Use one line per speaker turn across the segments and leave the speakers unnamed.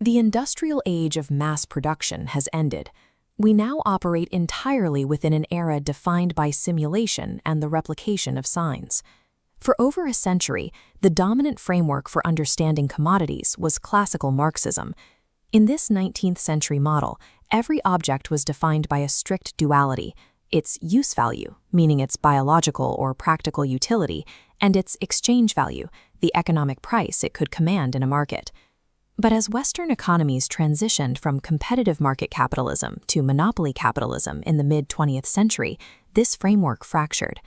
The industrial age of mass production has ended. We now operate entirely within an era defined by simulation and the replication of signs. For over a century, the dominant framework for understanding commodities was classical Marxism. In this 19th century model, every object was defined by a strict duality: its use value, meaning its biological or practical utility, and its exchange value, the economic price it could command in a market. But as Western economies transitioned from competitive market capitalism to monopoly capitalism in the mid-20th century, this framework fractured.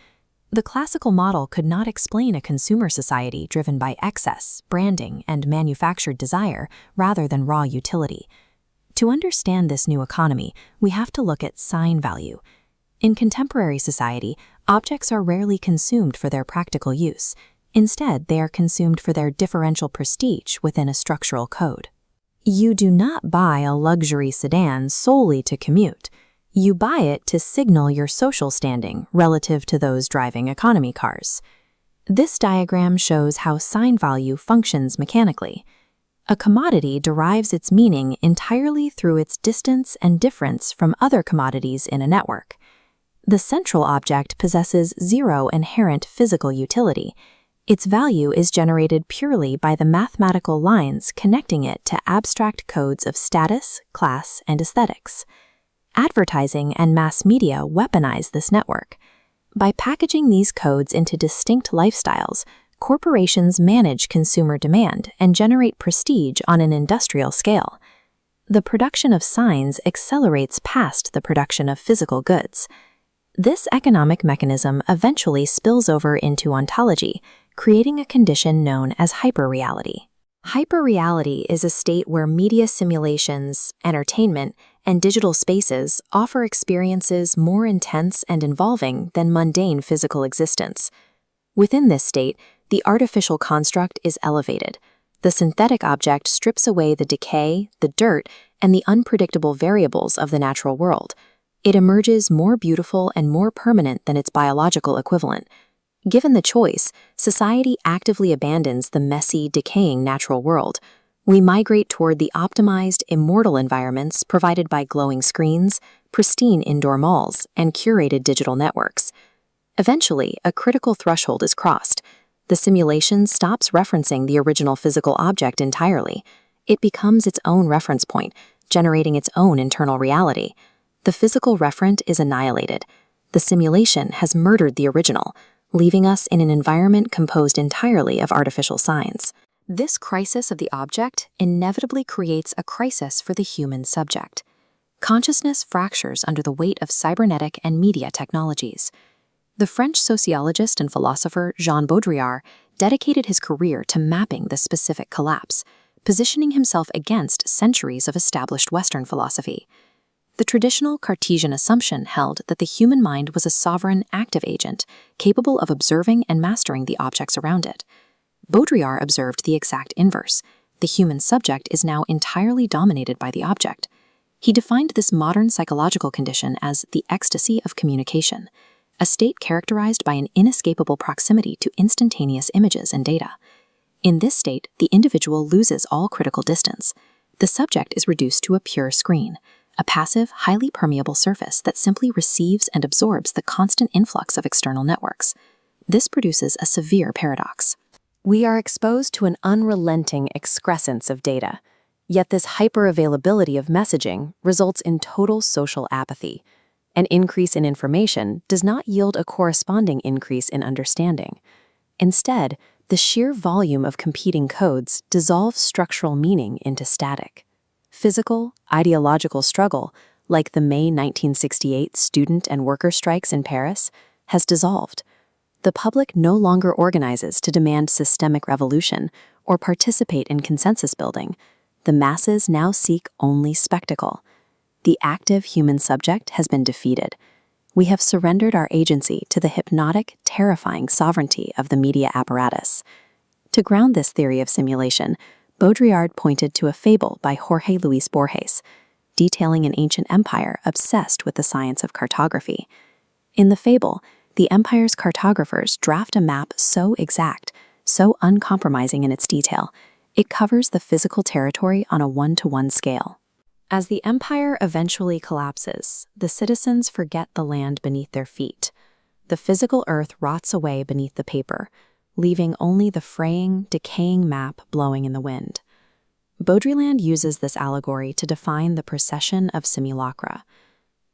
The classical model could not explain a consumer society driven by excess, branding, and manufactured desire rather than raw utility. To understand this new economy, we have to look at sign value. In contemporary society, objects are rarely consumed for their practical use. Instead, they are consumed for their differential prestige within a structural code. You do not buy a luxury sedan solely to commute. You buy it to signal your social standing relative to those driving economy cars. This diagram shows how sign value functions mechanically. A commodity derives its meaning entirely through its distance and difference from other commodities in a network. The central object possesses zero inherent physical utility. Its value is generated purely by the mathematical lines connecting it to abstract codes of status, class, and aesthetics. Advertising and mass media weaponize this network. By packaging these codes into distinct lifestyles, corporations manage consumer demand and generate prestige on an industrial scale. The production of signs accelerates past the production of physical goods. This economic mechanism eventually spills over into ontology, creating a condition known as hyperreality. Hyperreality is a state where media simulations, entertainment, and digital spaces offer experiences more intense and involving than mundane physical existence. Within this state, the artificial construct is elevated. The synthetic object strips away the decay, the dirt, and the unpredictable variables of the natural world. It emerges more beautiful and more permanent than its biological equivalent. Given the choice, society actively abandons the messy, decaying natural world. We migrate toward the optimized, immortal environments provided by glowing screens, pristine indoor malls, and curated digital networks. Eventually, a critical threshold is crossed. The simulation stops referencing the original physical object entirely. It becomes its own reference point, generating its own internal reality. The physical referent is annihilated. The simulation has murdered the original, leaving us in an environment composed entirely of artificial signs. This crisis of the object inevitably creates a crisis for the human subject. Consciousness fractures under the weight of cybernetic and media technologies. The French sociologist and philosopher Jean Baudrillard dedicated his career to mapping this specific collapse, positioning himself against centuries of established Western philosophy. The traditional Cartesian assumption held that the human mind was a sovereign, active agent, capable of observing and mastering the objects around it. Baudrillard observed the exact inverse. The human subject is now entirely dominated by the object. He defined this modern psychological condition as the ecstasy of communication, a state characterized by an inescapable proximity to instantaneous images and data. In this state, the individual loses all critical distance. The subject is reduced to a pure screen, a passive, highly permeable surface that simply receives and absorbs the constant influx of external networks. This produces a severe paradox. We are exposed to an unrelenting excrescence of data, yet this hyper-availability of messaging results in total social apathy. An increase in information does not yield a corresponding increase in understanding. Instead, the sheer volume of competing codes dissolves structural meaning into static. Physical, ideological struggle, like the May 1968 student and worker strikes in Paris, has dissolved. The public no longer organizes to demand systemic revolution or participate in consensus building. The masses now seek only spectacle. The active human subject has been defeated. We have surrendered our agency to the hypnotic, terrifying sovereignty of the media apparatus. To ground this theory of simulation, Baudrillard pointed to a fable by Jorge Luis Borges, detailing an ancient empire obsessed with the science of cartography. In the fable, the empire's cartographers draft a map so exact, so uncompromising in its detail, It covers the physical territory on a one-to-one scale. As the empire eventually collapses, the citizens forget the land beneath their feet. The physical earth rots away beneath the paper, leaving only the fraying, decaying map blowing in the wind. Baudrillard uses this allegory to define the procession of simulacra.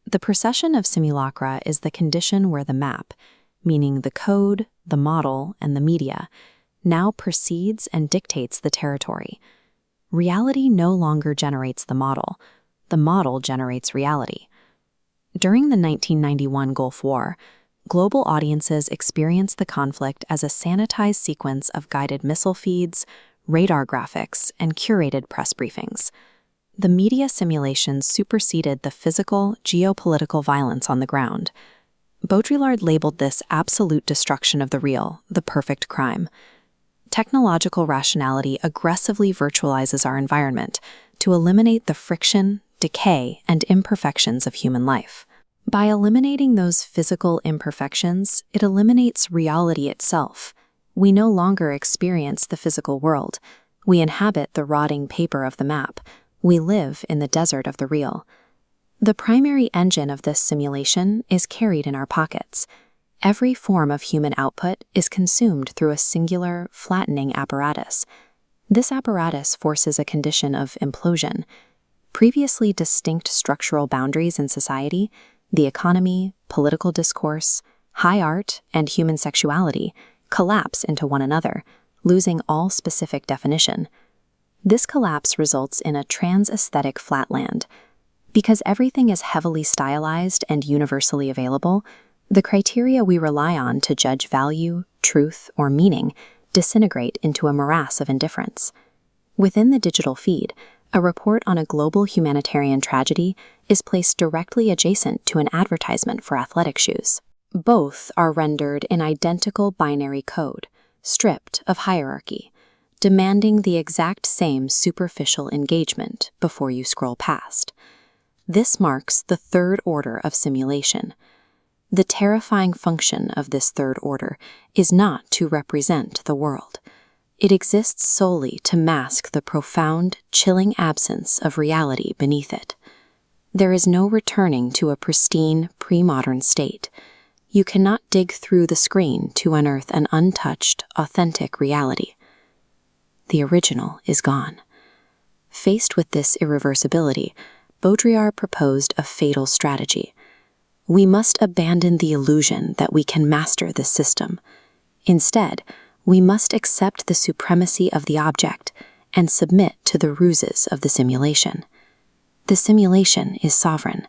The procession of simulacra is the condition where the map, meaning the code, the model, and the media, now precedes and dictates the territory. Reality no longer generates the model generates reality. During the 1991 Gulf War, global audiences experienced the conflict as a sanitized sequence of guided missile feeds, radar graphics, and curated press briefings. The media simulations superseded the physical, geopolitical violence on the ground. Baudrillard labeled this absolute destruction of the real, the perfect crime. Technological rationality aggressively virtualizes our environment to eliminate the friction, decay, and imperfections of human life. By eliminating those physical imperfections, it eliminates reality itself. We no longer experience the physical world. We inhabit the rotting paper of the map. We live in the desert of the real. The primary engine of this simulation is carried in our pockets. Every form of human output is consumed through a singular, flattening apparatus. This apparatus forces a condition of implosion. Previously distinct structural boundaries in society, the economy, political discourse, high art, and human sexuality, collapse into one another, losing all specific definition. This collapse results in a trans-aesthetic flatland. Because everything is heavily stylized and universally available, the criteria we rely on to judge value, truth, or meaning disintegrate into a morass of indifference. Within the digital feed, a report on a global humanitarian tragedy is placed directly adjacent to an advertisement for athletic shoes. Both are rendered in identical binary code, stripped of hierarchy, demanding the exact same superficial engagement before you scroll past. This marks the third order of simulation. The terrifying function of this third order is not to represent the world. It exists solely to mask the profound, chilling absence of reality beneath it. There is no returning to a pristine, pre-modern state. You cannot dig through the screen to unearth an untouched, authentic reality. The original is gone. Faced with this irreversibility, Baudrillard proposed a fatal strategy. We must abandon the illusion that we can master this system. Instead, we must accept the supremacy of the object and submit to the ruses of the simulation. The simulation is sovereign.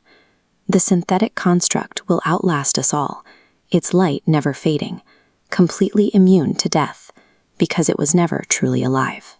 The synthetic construct will outlast us all, its light never fading, completely immune to death, because it was never truly alive.